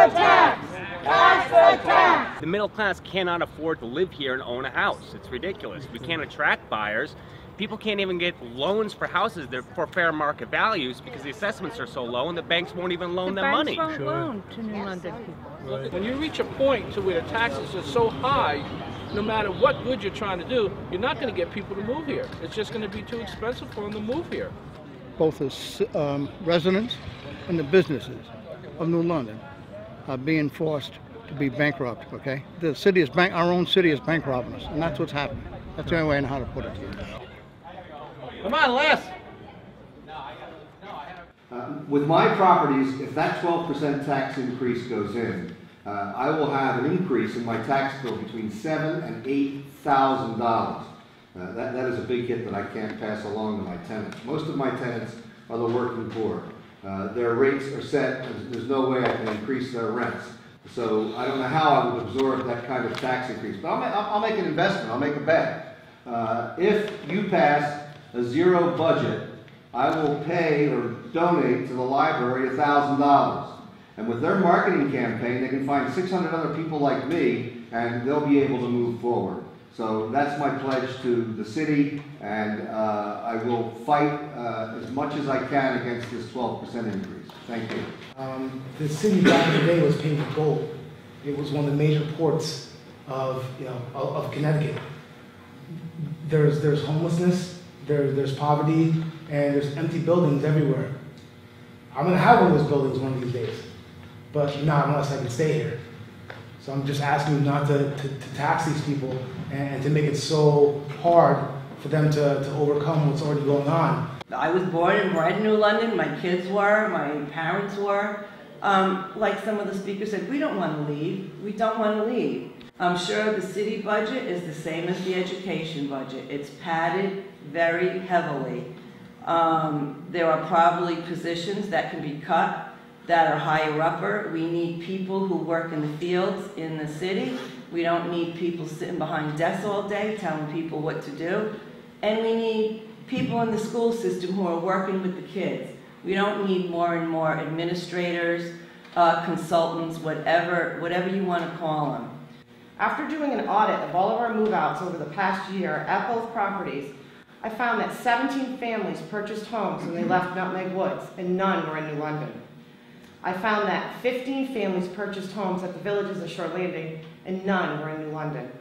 the tax! Tax the tax! The middle class cannot afford to live here and own a house. It's ridiculous. We can't attract buyers. People can't even get loans for houses for fair market values because the assessments are so low and the banks won't even loan them money. The banks won't loan to New London people. Right. When you reach a point to where the taxes are so high, no matter what good you're trying to do, you're not going to get people to move here. It's just going to be too expensive for them to move here. Both the residents and the businesses of New London are being forced to be bankrupt, okay? The city is our own city is bankrupting us, and that's what's happening. That's the only way I know how to put it. Come on, Les! With my properties, if that 12% tax increase goes in, I will have an increase in my tax bill between $7,000 and $8,000. That is a big hit that I can't pass along to my tenants. Most of my tenants are the working poor. Their rates are set. There's no way I can increase their rents. So I don't know how I would absorb that kind of tax increase. But I'll make an investment. I'll make a bet. If you pass a zero budget, I will pay or donate to the library $1,000. And with their marketing campaign, they can find 600 other people like me, and they'll be able to move forward. So that's my pledge to the city, and I will fight as much as I can against this 12% increase. Thank you. The city back in the day was paved with gold. It was one of the major ports of Connecticut. There's homelessness, there's poverty, and there's empty buildings everywhere. I'm gonna have one of those buildings one of these days, but not unless I can stay here. So I'm just asking you not to tax these people and to make it so hard for them to overcome what's already going on. I was born and bred in New London, my kids were, my parents were. Like some of the speakers said, we don't want to leave. We don't want to leave. I'm sure the city budget is the same as the education budget. It's padded very heavily. There are probably positions that can be cut that are higher upper. We need people who work in the fields in the city. We don't need people sitting behind desks all day telling people what to do. And we need people in the school system who are working with the kids. We don't need more and more administrators, consultants, whatever you want to call them. After doing an audit of all of our move-outs over the past year at both properties, I found that 17 families purchased homes when they left Nutmeg Woods, and none were in New London. I found that 15 families purchased homes at the villages of Shore Landing, and none were in New London.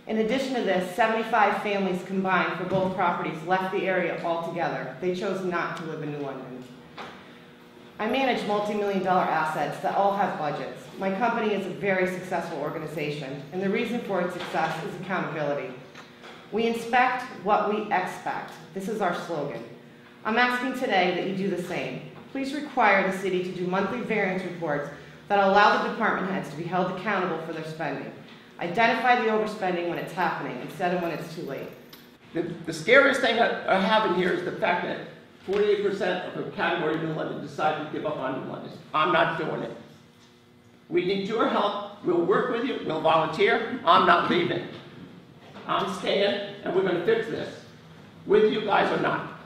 In addition to this, 75 families combined for both properties left the area altogether. They chose not to live in New London. I manage multi-million-dollar assets that all have budgets. My company is a very successful organization, and the reason for its success is accountability. We inspect what we expect. This is our slogan. I'm asking today that you do the same. Please require the city to do monthly variance reports that allow the department heads to be held accountable for their spending. Identify the overspending when it's happening instead of when it's too late. The scariest thing I have in here is the fact that 48% of the category of New London decided to give up on New London. I'm not doing it. We need your help. We'll work with you. We'll volunteer. I'm not leaving. I'm staying, and we're going to fix this, with you guys or not.